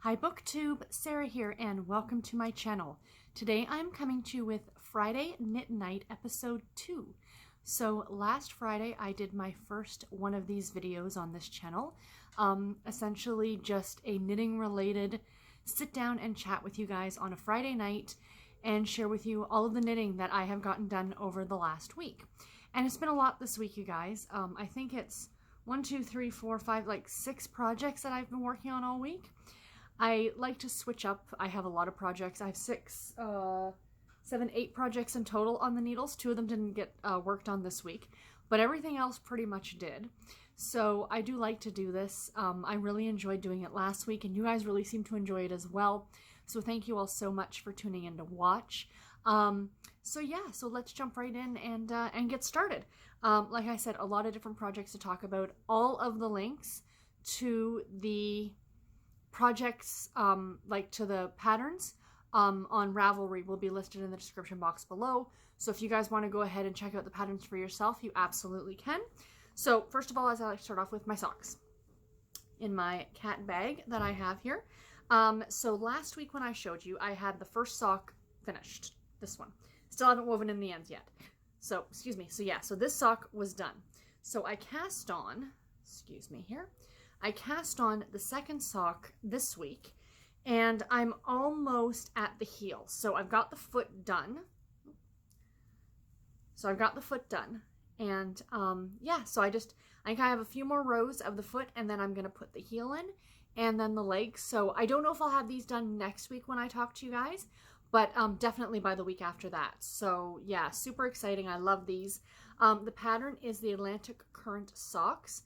Hi BookTube, Sarah here and welcome to my channel. Today I'm coming to you with Friday Knit Night episode 2. So last Friday I did my first one of these videos on this channel. Essentially just a knitting related sit down and chat with you guys on a Friday night and share with you all of the knitting that I have gotten done over the last week. And it's been a lot this week, you guys. I think it's 1, 2, 3, 4, 5, like 6 projects that I've been working on all week. I like to switch up. I have a lot of projects. I have 6, 7, 8 projects in total on the needles. 2 of them didn't get worked on this week, but everything else pretty much did. So I do like to do this. I really enjoyed doing it last week, and you guys really seem to enjoy it as well. So thank you all so much for tuning in to watch. So yeah, so let's jump right in and get started. Like I said, a lot of different projects to talk about. All of the links to the projects, like to the patterns on Ravelry will be listed in the description box below. So if you guys want to go ahead and check out the patterns for yourself, you absolutely can. So first of all, as I like to start off with my socks in my cat bag that I have here. So last week when I showed you, I had the first sock finished. This one. Still haven't woven in the ends yet. So, excuse me. So yeah, so this sock was done. So I cast on, excuse me here, I cast on the second sock this week, and I'm almost at the heel. So I've got the foot done. And yeah, so I think I have a few more rows of the foot, and then I'm going to put the heel in, and then the legs. So I don't know if I'll have these done next week when I talk to you guys, but definitely by the week after that. So yeah, super exciting. I love these. The pattern is the Atlantic Current Socks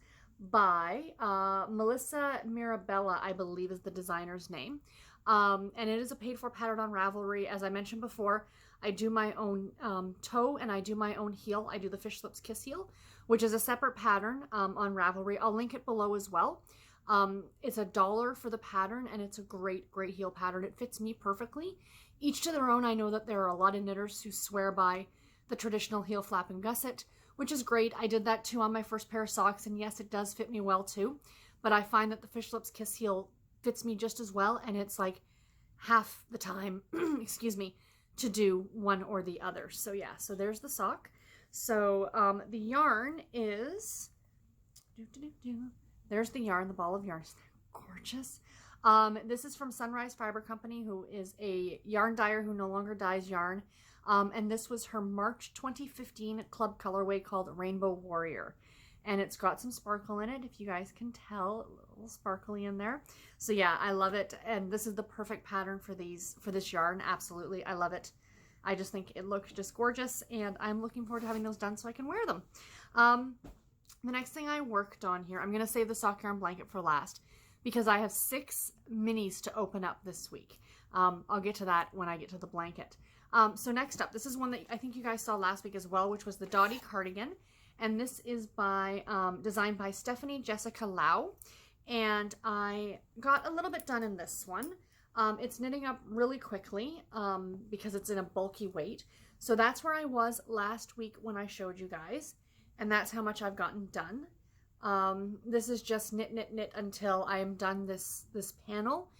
by Meliabella, I believe is the designer's name. And it is a paid-for pattern on Ravelry. As I mentioned before, I do my own toe and I do my own heel. I do the Fish Lips Kiss heel, which is a separate pattern on Ravelry. I'll link it below as well. It's $1 for the pattern, and it's a great heel pattern. It fits me perfectly. Each to their own. I know that there are a lot of knitters who swear by the traditional heel flap and gusset, which is great. I did that too on my first pair of socks, and yes, it does fit me well too. But I find that the Fish Lips Kiss heel fits me just as well, and it's like half the time, excuse me, to do one or the other. So yeah, so there's the sock. So the yarn is, there's the yarn, the ball of yarn. Isn't that gorgeous? This is from Sunrise Fiber Company, who is a yarn dyer who no longer dyes yarn. And this was her March 2015 club colorway called Rainbow Warrior. And it's got some sparkle in it, if you guys can tell, a little sparkly in there. So yeah, I love it. And this is the perfect pattern for this yarn. Absolutely. I love it. I just think it looks just gorgeous, and I'm looking forward to having those done so I can wear them. The next thing I worked on here, I'm going to save the sock yarn blanket for last because I have 6 minis to open up this week. I'll get to that when I get to the blanket. So next up, this is one that I think you guys saw last week as well, which was the Dotty cardigan. And this is by designed by Stephanie Jessica Lau. And I got a little bit done in this one. It's knitting up really quickly because it's in a bulky weight. So that's where I was last week when I showed you guys. And that's how much I've gotten done. This is just knit, knit, knit until I am done this panel.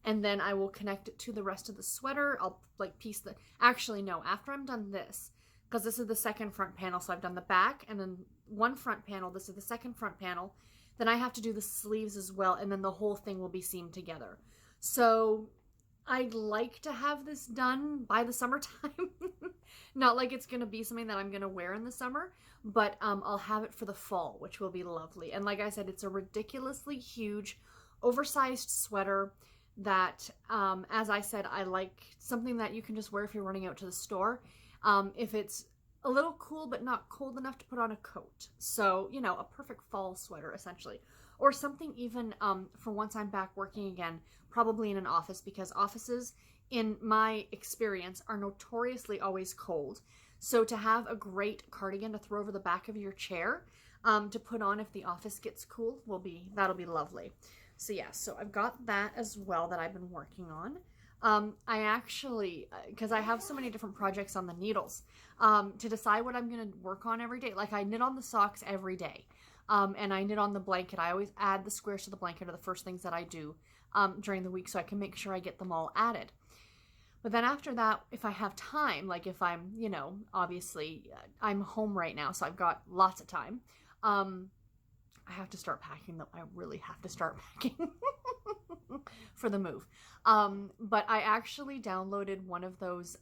And then I will connect it to the rest of the sweater. I'll like piece the, actually no, after I'm done this, because this is the second front panel. So I've done the back and then one front panel. This is the second front panel. Then I have to do the sleeves as well. And then the whole thing will be seamed together. So I'd like to have this done by the summertime. Not like it's going to be something that I'm going to wear in the summer, but I'll have it for the fall, which will be lovely. And like I said, it's a ridiculously huge, oversized sweater that, as I said, I like something that you can just wear if you're running out to the store. If it's a little cool, but not cold enough to put on a coat. So, you know, a perfect fall sweater, essentially. Or something even for once I'm back working again, probably in an office, because offices, in my experience, are notoriously always cold. So to have a great cardigan to throw over the back of your chair to put on if the office gets cool, that'll be lovely. So yeah, so I've got that as well that I've been working on. I actually, because I have so many different projects on the needles, to decide what I'm going to work on every day. Like I knit on the socks every day. And I knit on the blanket. I always add the squares to the blanket are the first things that I do during the week so I can make sure I get them all added. But then after that, if I have time, like if I'm, you know, obviously I'm home right now, so I've got lots of time. I have to start packing though. I really have to start packing for the move. But I actually downloaded one of those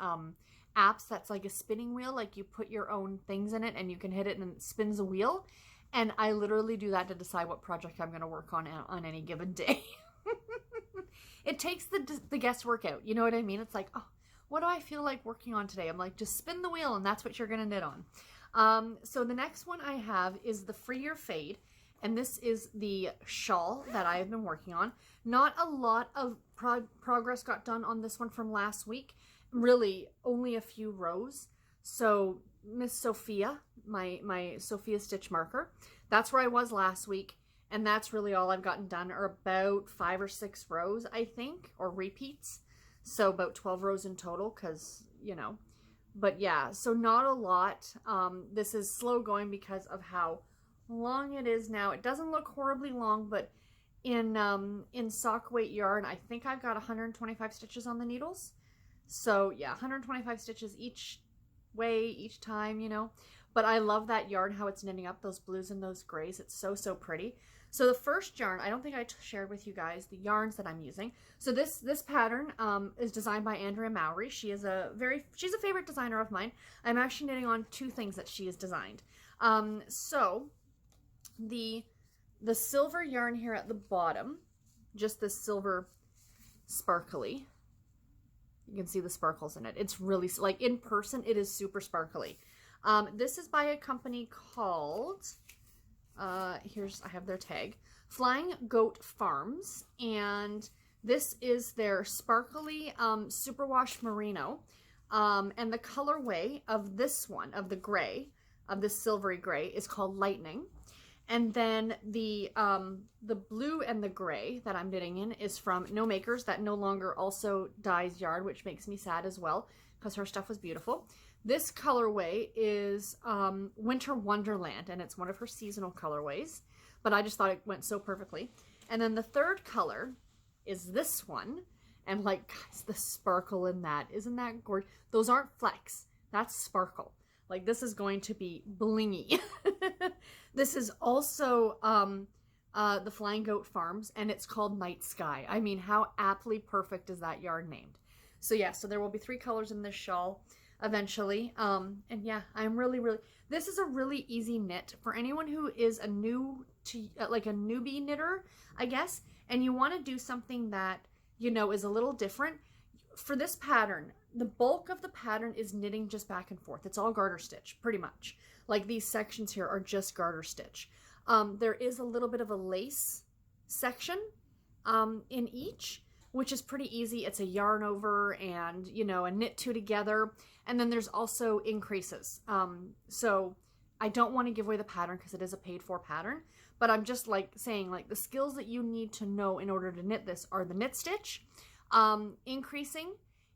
apps that's like a spinning wheel. Like you put your own things in it and you can hit it and it spins a wheel. And I literally do that to decide what project I'm going to work on any given day. It takes the guesswork out. You know what I mean? It's like, oh, what do I feel like working on today? I'm like, just spin the wheel and that's what you're going to knit on. So the next one I have is the Free Your Fade. And this is the shawl that I have been working on. Not a lot of progress got done on this one from last week. Really, only a few rows. So Miss Sophia, my Sophia stitch marker, that's where I was last week. And that's really all I've gotten done, are about 5 or 6 rows, I think, or repeats. So about 12 rows in total, because, you know. But yeah, so not a lot. This is slow going because of how long it is now. It doesn't look horribly long, but in sock weight yarn, I think I've got 125 stitches on the needles. So yeah, 125 stitches each way, each time, you know. But I love that yarn, how it's knitting up those blues and those grays. It's so, so pretty. So the first yarn, I don't think I shared with you guys the yarns that I'm using. So this pattern is designed by Andrea Mowry. She's a favorite designer of mine. I'm actually knitting on 2 things that she has designed. So the silver yarn here at the bottom, just this silver sparkly. You can see the sparkles in it. It's really, like in person, it is super sparkly. This is by a company called, I have their tag, Flying Goat Farms, and this is their sparkly superwash merino, and the colorway of this one, of the gray, of this silvery gray, is called Lightning. And then the blue and the gray that I'm knitting in is from No Makers, that no longer also dyes yarn, which makes me sad as well, because her stuff was beautiful. This colorway is Winter Wonderland, and it's one of her seasonal colorways, but I just thought it went so perfectly. And then the third color is this one, and like, guys, the sparkle in that, isn't that gorgeous? Those aren't flecks, that's sparkle. Like, this is going to be blingy. This is also the Flying Goat Farms, and it's called Night Sky. I mean, how aptly perfect is that yarn named? So yeah, so there will be 3 colors in this shawl eventually. And yeah, I'm really, this is a really easy knit for anyone who is a like a newbie knitter, I guess, and you want to do something that, you know, is a little different. For this pattern, the bulk of the pattern is knitting just back and forth. It's all garter stitch, pretty much. Like, these sections here are just garter stitch. There is a little bit of a lace section in each, which is pretty easy. It's a yarn over and, you know, a knit 2 together. And then there's also increases. So I don't want to give away the pattern because it is a paid for pattern, but I'm just like saying, like, the skills that you need to know in order to knit this are the knit stitch, increasing,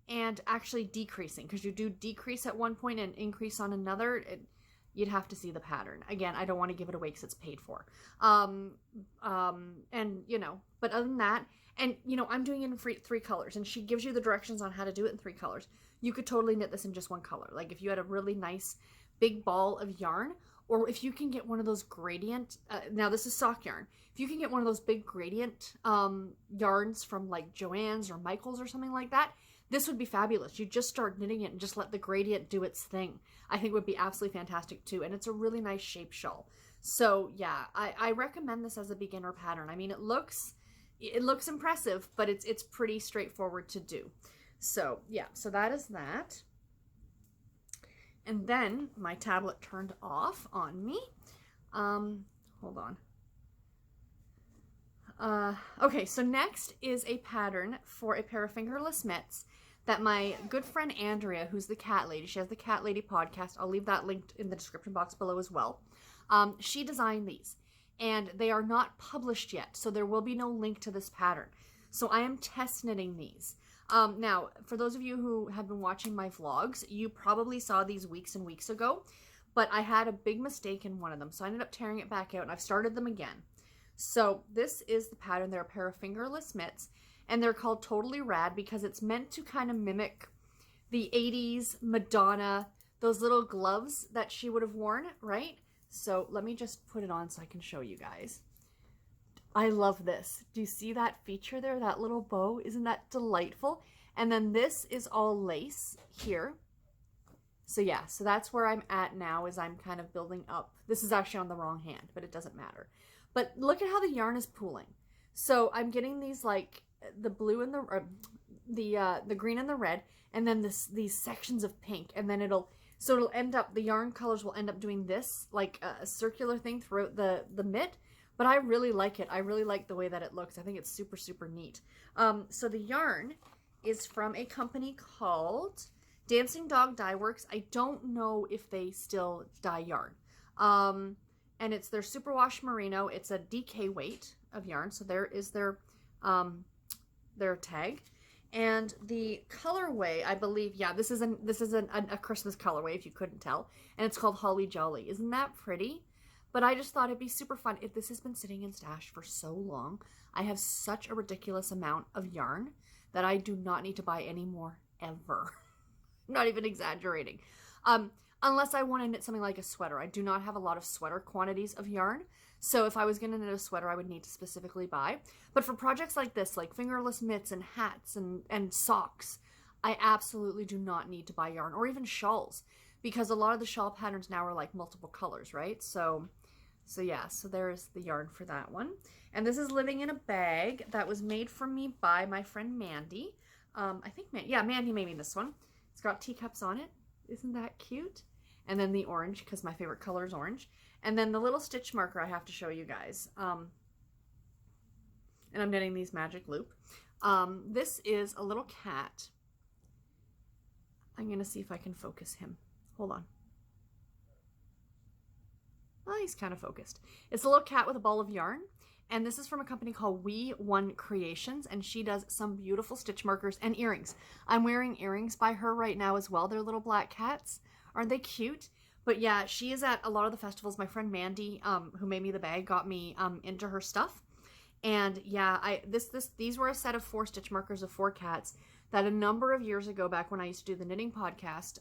and actually decreasing, because you do decrease at one point and increase on another. You'd have to see the pattern. Again, I don't want to give it away because it's paid for. And, you know, but other than that, and, you know, I'm doing it in 3 colors, and she gives you the directions on how to do it in 3 colors. You could totally knit this in just 1 color. Like, if you had a really nice big ball of yarn, or if you can get one of those gradient, now this is sock yarn. If you can get one of those big gradient yarns from like Joann's or Michael's or something like that, this would be fabulous. You just start knitting it and just let the gradient do its thing. I think it would be absolutely fantastic too. And it's a really nice shape shawl. So yeah, I recommend this as a beginner pattern. I mean, it looks impressive, but it's pretty straightforward to do. So yeah, so that is that. And then my tablet turned off on me. Hold on. Okay, so next is a pattern for a pair of fingerless mitts that my good friend Andrea, who's the Cat Lady, she has the Cat Lady podcast, I'll leave that linked in the description box below as well. She designed these, and they are not published yet, so there will be no link to this pattern. So I am test knitting these. Now, for those of you who have been watching my vlogs, you probably saw these weeks and weeks ago, but I had a big mistake in one of them. So I ended up tearing it back out and I've started them again. So this is the pattern. They're a pair of fingerless mitts and they're called Totally Rad because it's meant to kind of mimic the 80s Madonna, those little gloves that she would have worn, right? So let me just put it on so I can show you guys. I love this. Do you see that feature there? That little bow? Isn't that delightful? And then this is all lace here. So yeah, so that's where I'm at now, is I'm kind of building up. This is actually on the wrong hand, but it doesn't matter. But look at how the yarn is pooling. So I'm getting these like the blue and the green and the red, and then these sections of pink, and then it'll end up, the yarn colors will end up doing this like a circular thing throughout the mitt. But I really like it. I really like the way that it looks. I think it's super, super neat. So the yarn is from a company called Dancing Dog Dye Works. I don't know if they still dye yarn. And it's their Superwash Merino. It's a DK weight of yarn. So there is their tag. And the colorway, I believe, yeah, this is a Christmas colorway, if you couldn't tell. And it's called Holly Jolly. Isn't that pretty? But I just thought it'd be super fun. If this has been sitting in stash for so long, I have such a ridiculous amount of yarn that I do not need to buy any more ever. Not even exaggerating. Unless I want to knit something like a sweater. I do not have a lot of sweater quantities of yarn. So if I was going to knit a sweater, I would need to specifically buy. But for projects like this, like fingerless mitts and hats and socks, I absolutely do not need to buy yarn, or even shawls, because a lot of the shawl patterns now are like multiple colors, right? So yeah, so there's the yarn for that one. And this is living in a bag that was made for me by my friend Mandy. I think, Mandy made me this one. It's got teacups on it. Isn't that cute? And then the orange, because my favorite color is orange. And then the little stitch marker I have to show you guys. And I'm knitting these magic loop. This is a little cat. I'm going to see if I can focus him. Hold on. Oh, he's kind of focused. It's a little cat with a ball of yarn. And this is from a company called We One Creations, and she does some beautiful stitch markers and earrings. I'm wearing earrings by her right now as well. They're little black cats. Aren't they cute? But yeah, she is at a lot of the festivals. My friend Mandy, who made me the bag, got me into her stuff. And yeah, these were a set of 4 stitch markers of 4 cats that a number of years ago, back when I used to do the knitting podcast,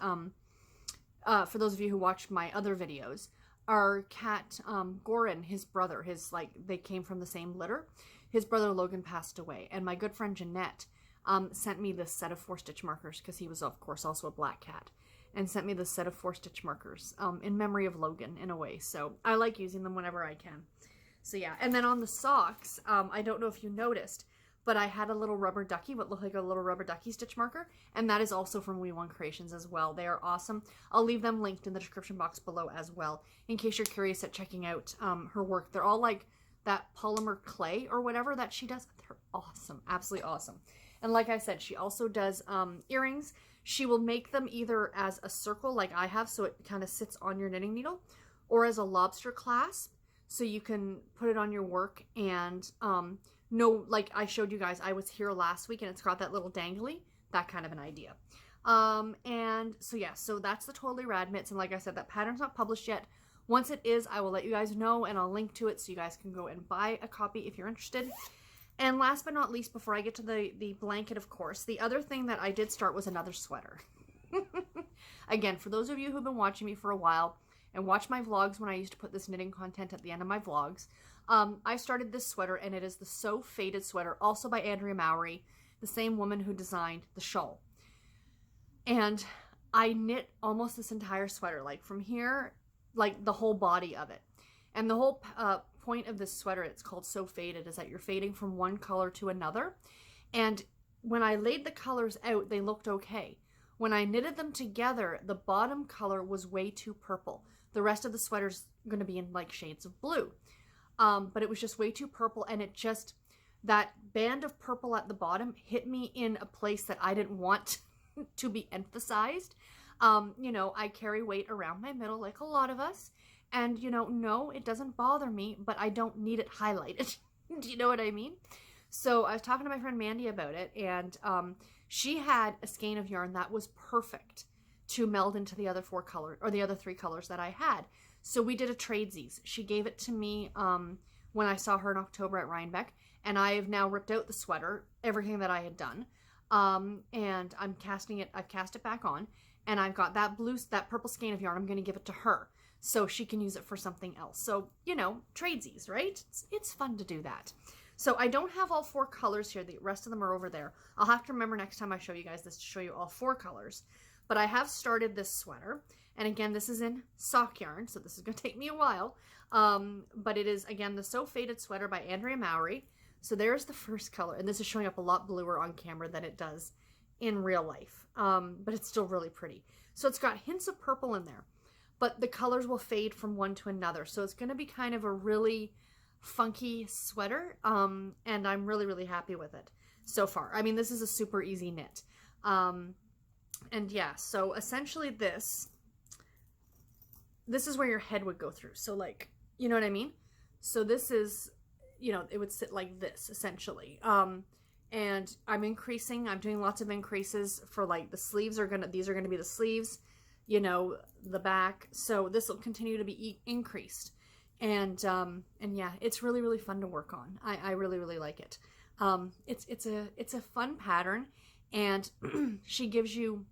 for those of you who watched my other videos, our cat, Goran, his brother, they came from the same litter. His brother Logan passed away, and my good friend Jeanette sent me this set of 4 stitch markers, because he was, of course, also a black cat, and sent me this set of 4 stitch markers in memory of Logan, in a way. So I like using them whenever I can. So yeah, and then on the socks, I don't know if you noticed, but I had a little rubber ducky, what looked like a little rubber ducky stitch marker, and that is also from We One Creations as well. They are awesome. I'll leave them linked in the description box below as well, in case you're curious at checking out her work. They're all like that polymer clay or whatever that she does. They're awesome, absolutely awesome. And like I said, she also does earrings. She will make them either as a circle like I have, so it kind of sits on your knitting needle, or as a lobster clasp, so you can put it on your work and like I showed you guys, I was here last week and it's got that little dangly, that kind of an idea. And so yeah, so that's the Totally Rad mitts. And like I said, that pattern's not published yet. Once it is, I will let you guys know, and I'll link to it so you guys can go and buy a copy if you're interested. And last but not least, before I get to the blanket, of course, the other thing that I did start was another sweater. Again, for those of you who've been watching me for a while and watch my vlogs when I used to put this knitting content at the end of my vlogs, I started this sweater, and it is the So Faded sweater, also by Andrea Mowry, the same woman who designed the shawl. And I knit almost this entire sweater, like from here, like the whole body of it. And the whole point of this sweater, it's called So Faded, is that you're fading from one color to another. And when I laid the colors out, they looked okay. When I knitted them together, the bottom color was way too purple. The rest of the sweater's going to be in like shades of blue. But it was just way too purple, and that band of purple at the bottom hit me in a place that I didn't want to be emphasized. You know, I carry weight around my middle like a lot of us, and you know, no, it doesn't bother me, but I don't need it highlighted. Do you know what I mean? So I was talking to my friend Mandy about it, and she had a skein of yarn that was perfect to meld into the other 4 colors, or the other 3 colors that I had. So we did a tradesies. She gave it to me when I saw her in October at Rhinebeck, and I have now ripped out the sweater, everything that I had done, and I'm casting it. I've cast it back on, and I've got that purple skein of yarn. I'm going to give it to her so she can use it for something else. So, you know, tradesies, right? It's fun to do that. So I don't have all 4 colors here. The rest of them are over there. I'll have to remember next time I show you guys this to show you all 4 colors. But I have started this sweater. And again, this is in sock yarn, so this is going to take me a while. But it is, again, the So Faded Sweater by Andrea Mowry. So there's the first color. And this is showing up a lot bluer on camera than it does in real life. But it's still really pretty. So it's got hints of purple in there. But the colors will fade from one to another. So it's going to be kind of a really funky sweater, and I'm really, really happy with it so far. I mean, this is a super easy knit. And yeah, so essentially this is where your head would go through. So like, you know what I mean? So this is, you know, it would sit like this essentially. And I'm increasing, I'm doing lots of increases for like the sleeves these are gonna be the sleeves, you know, the back. So this will continue to be increased. And yeah, it's really, really fun to work on. I really, really like it. It's a fun pattern, and she gives you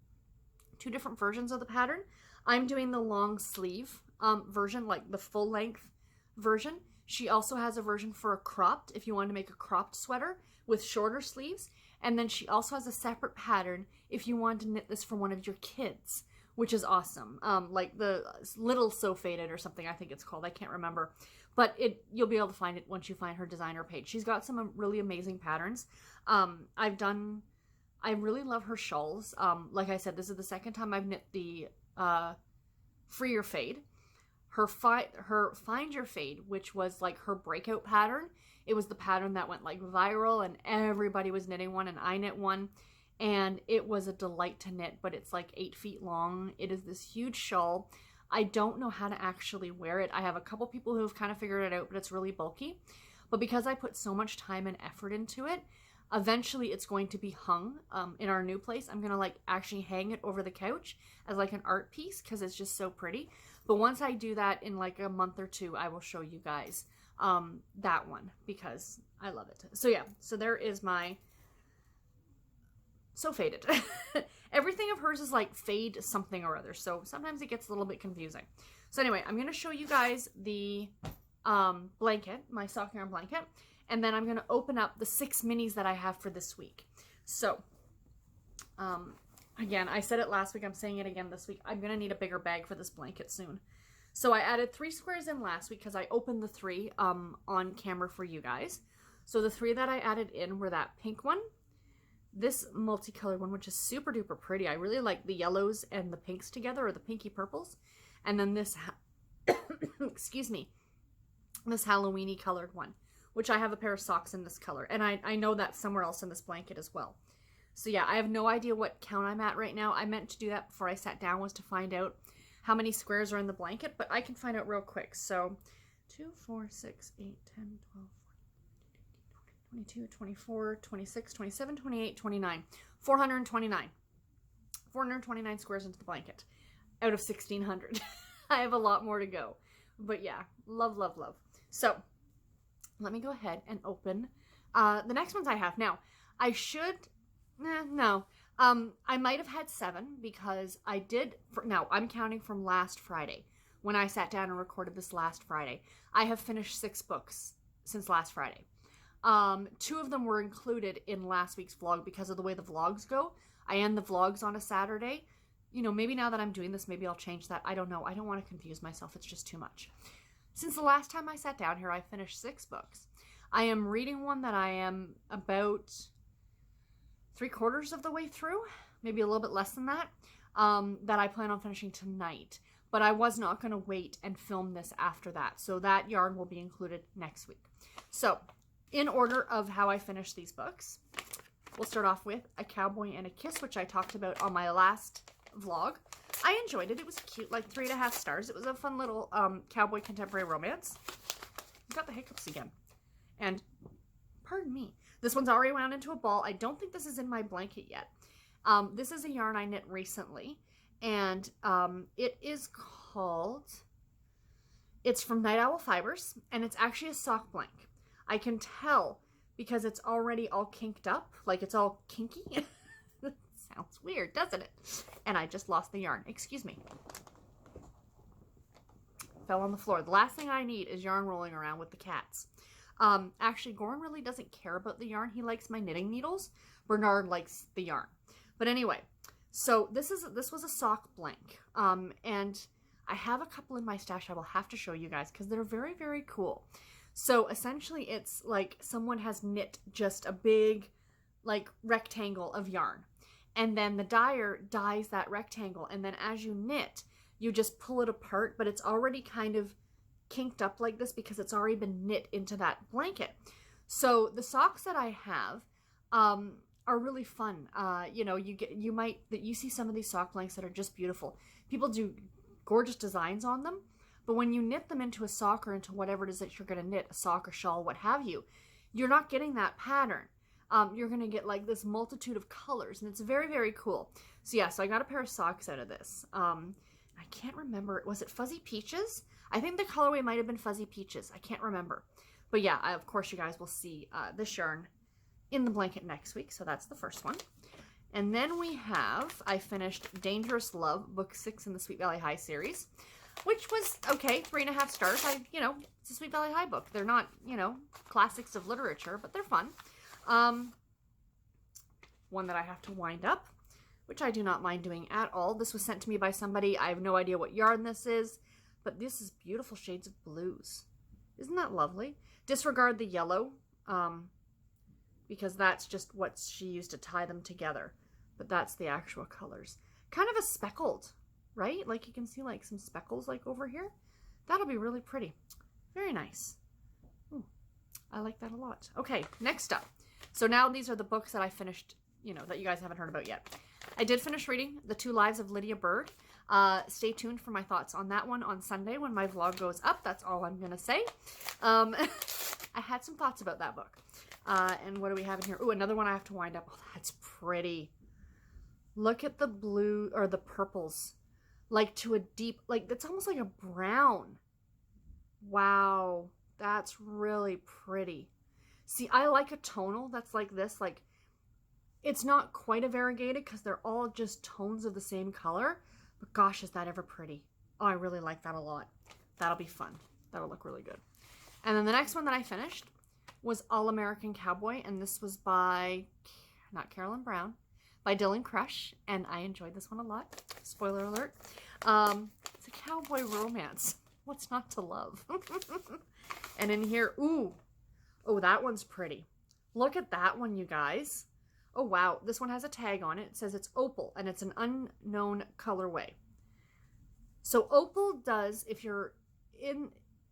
2 different versions of the pattern. I'm doing the long sleeve version, like the full length version. She also has a version for a cropped, if you want to make a cropped sweater with shorter sleeves. And then she also has a separate pattern if you want to knit this for one of your kids, which is awesome. Like the Little So Faded or something, I think it's called. I can't remember. But you'll be able to find it once you find her designer page. She's got some really amazing patterns. I really love her shawls. Like I said, this is the second time I've knit the Free Your Fade. Her Find Your Fade, which was like her breakout pattern. It was the pattern that went like viral, and everybody was knitting one, and I knit one. And it was a delight to knit, but it's like 8 feet long. It is this huge shawl. I don't know how to actually wear it. I have a couple people who have kind of figured it out, but it's really bulky. But because I put so much time and effort into it, eventually it's going to be hung in our new place. I'm going to like actually hang it over the couch as like an art piece because it's just so pretty. But once I do that in like a month or 2, I will show you guys that one because I love it. So yeah, so there is my So Faded. Everything of hers is like fade something or other, so sometimes it gets a little bit confusing. So anyway, I'm going to show you guys the blanket, my sock yarn blanket, and then I'm going to open up the 6 minis that I have for this week. So, again, I said it last week, I'm saying it again this week. I'm going to need a bigger bag for this blanket soon. So I added 3 squares in last week because I opened the 3 on camera for you guys. So the 3 that I added in were that pink one, this multicolored one, which is super duper pretty. I really like the yellows and the pinks together, or the pinky purples. And then this, excuse me, this Halloween-y colored one, which I have a pair of socks in this color. And I know that's somewhere else in this blanket as well. So yeah, I have no idea what count I'm at right now. I meant to do that before I sat down, was to find out how many squares are in the blanket, but I can find out real quick. So 2, 4, 6, 8, 10, 12, 22, 24, 26, 27, 28, 29, 429. 429 squares into the blanket out of 1,600. I have a lot more to go. But yeah, love, love, love. So let me go ahead and open the next ones I have. Now, I should, no. I might have had 7 because I did, now I'm counting from last Friday when I sat down and recorded this last Friday. I have finished 6 books since last Friday. 2 of them were included in last week's vlog because of the way the vlogs go. I end the vlogs on a Saturday. You know, maybe now that I'm doing this, maybe I'll change that. I don't know. I don't want to confuse myself. It's just too much. Since the last time I sat down here, I finished 6 books. I am reading one that I am about 3/4 of the way through, maybe a little bit less than that, that I plan on finishing tonight. But I was not going to wait and film this after that. So that yarn will be included next week. So in order of how I finish these books, we'll start off with A Cowboy and a Kiss, which I talked about on my last vlog. I enjoyed it. It was cute, like 3.5 stars. It was a fun little cowboy contemporary romance. Got the hiccups again. And, pardon me, this one's already wound into a ball. I don't think this is in my blanket yet. This is a yarn I knit recently, And it is called, it's from Night Owl Fibers, and it's actually a sock blank. I can tell because it's already all kinked up, like it's all kinky. Sounds weird, doesn't it? And I just lost the yarn. Excuse me. Fell on the floor. The last thing I need is yarn rolling around with the cats. Actually, Goran really doesn't care about the yarn. He likes my knitting needles. Bernard likes the yarn. But anyway, so this was a sock blank. And I have a couple in my stash I will have to show you guys because they're very, very cool. So essentially it's like someone has knit just a big like rectangle of yarn. And then the dyer dyes that rectangle. And then as you knit, you just pull it apart, but it's already kind of kinked up like this because it's already been knit into that blanket. So the socks that I have are really fun. You know, you see some of these sock blanks that are just beautiful. People do gorgeous designs on them, but when you knit them into a sock or into whatever it is that you're going to knit, a sock or shawl, what have you, you're not getting that pattern. You're going to get like this multitude of colors, and it's very, very cool. So yeah, so I got a pair of socks out of this. I can't remember. Was it Fuzzy Peaches? I think the colorway might have been Fuzzy Peaches. I can't remember. But yeah, of course you guys will see this yarn in the blanket next week. So that's the first one. And then I finished Dangerous Love, book 6 in the Sweet Valley High series, which was okay, 3.5 stars. It's a Sweet Valley High book. They're not, classics of literature, but they're fun. One that I have to wind up, which I do not mind doing at all. This was sent to me by somebody. I have no idea what yarn this is, but this is beautiful shades of blues. Isn't that lovely? Disregard the yellow, because that's just what she used to tie them together. But that's the actual colors. Kind of a speckled, right? Like you can see like some speckles like over here. That'll be really pretty. Very nice. Ooh, I like that a lot. Okay, next up. So now these are the books that I finished, that you guys haven't heard about yet. I did finish reading The Two Lives of Lydia Bird. Stay tuned for my thoughts on that one on Sunday when my vlog goes up. That's all I'm going to say. I had some thoughts about that book. And what do we have in here? Oh, another one I have to wind up. Oh, that's pretty. Look at the blue or the purples. Like to a deep, like it's almost like a brown. Wow. That's really pretty. See, I like a tonal that's like this. Like, it's not quite a variegated because they're all just tones of the same color. But gosh, is that ever pretty. Oh, I really like that a lot. That'll be fun. That'll look really good. And then the next one that I finished was All American Cowboy. And this was by, not Carolyn Brown, by Dylan Crush. And I enjoyed this one a lot. Spoiler alert. It's a cowboy romance. What's not to love? And in here, ooh. Oh, that one's pretty. Look at that one, you guys. Oh, wow. This one has a tag on it. It says it's Opal, and it's an unknown colorway. So Opal does, if you're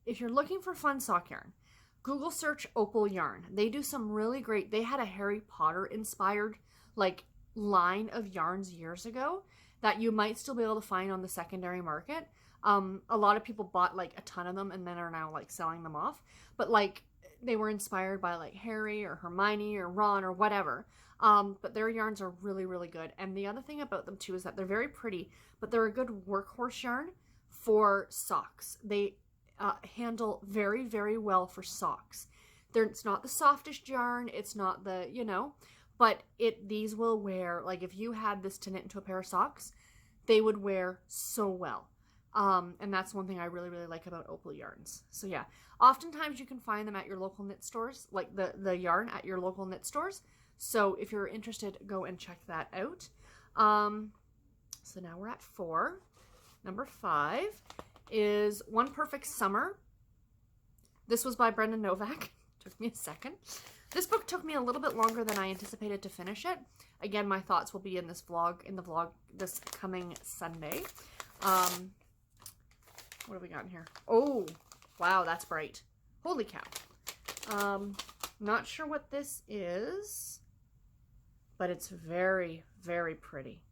looking for fun sock yarn, Google search Opal yarn. They do some really great, they had a Harry Potter inspired, like, line of yarns years ago that you might still be able to find on the secondary market. A lot of people bought, like, a ton of them and then are now, like, selling them off. But, like, they were inspired by like Harry or Hermione or Ron or whatever. But their yarns are really, really good. And the other thing about them too is that they're very pretty, but they're a good workhorse yarn for socks. They handle very, very well for socks. It's not the softest yarn. It's not the, but these will wear, like if you had this to knit into a pair of socks, they would wear so well. And that's one thing I really, really like about Opal yarns. So yeah, oftentimes you can find them at your local knit stores, like the yarn at your local knit stores. So if you're interested, go and check that out. So now we're at 4. Number 5 is One Perfect Summer. This was by Brendan Novak. Took me a second. This book took me a little bit longer than I anticipated to finish it. Again, my thoughts will be in the vlog this coming Sunday. What have we got in here? Oh, wow, that's bright. Holy cow. Not sure what this is, but it's very, very pretty.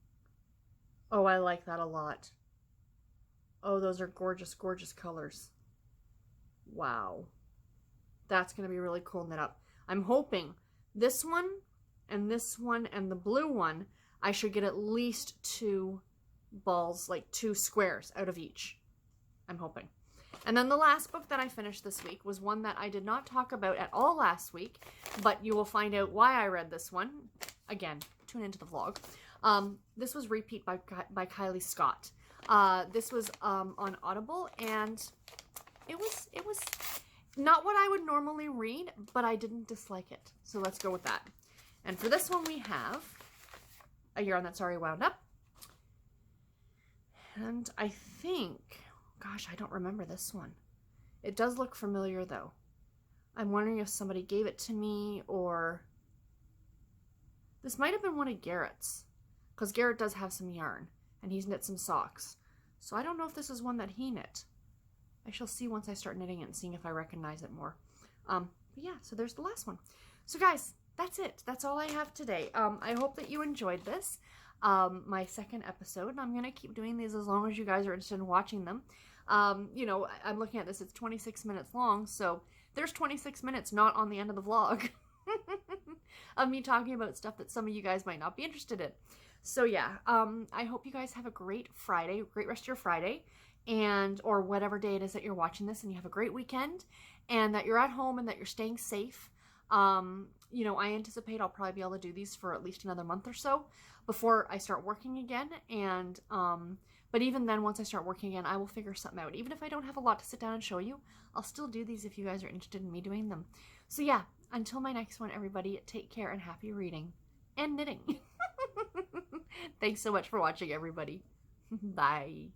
Oh, I like that a lot. Oh, those are gorgeous, gorgeous colors. Wow. That's going to be really cool knit up. I'm hoping this one and the blue one, I should get at least 2 balls, like 2 squares out of each. I'm hoping. And then the last book that I finished this week was one that I did not talk about at all last week, but you will find out why I read this one. Again, tune into the vlog. This was Repeat by Kylie Scott. This was on Audible, and it was not what I would normally read, but I didn't dislike it. So let's go with that. And for this one, we have a yarn that's already wound up. And I think, gosh, I don't remember this one. It does look familiar, though. I'm wondering if somebody gave it to me, or this might have been one of Garrett's, because Garrett does have some yarn, and he's knit some socks. So I don't know if this is one that he knit. I shall see once I start knitting it and seeing if I recognize it more. But yeah, so there's the last one. So guys, that's it. That's all I have today. I hope that you enjoyed this. My second episode, and I'm going to keep doing these as long as you guys are interested in watching them. You know, I'm looking at this, it's 26 minutes long, so there's 26 minutes not on the end of the vlog of me talking about stuff that some of you guys might not be interested in. So yeah, I hope you guys have a great Friday, great rest of your Friday, and or whatever day it is that you're watching this, and you have a great weekend, and that you're at home and that you're staying safe. You know, I anticipate I'll probably be able to do these for at least another month or so before I start working again. And, but even then, once I start working again, I will figure something out. Even if I don't have a lot to sit down and show you, I'll still do these if you guys are interested in me doing them. So yeah, until my next one, everybody, take care and happy reading and knitting. Thanks so much for watching, everybody. Bye.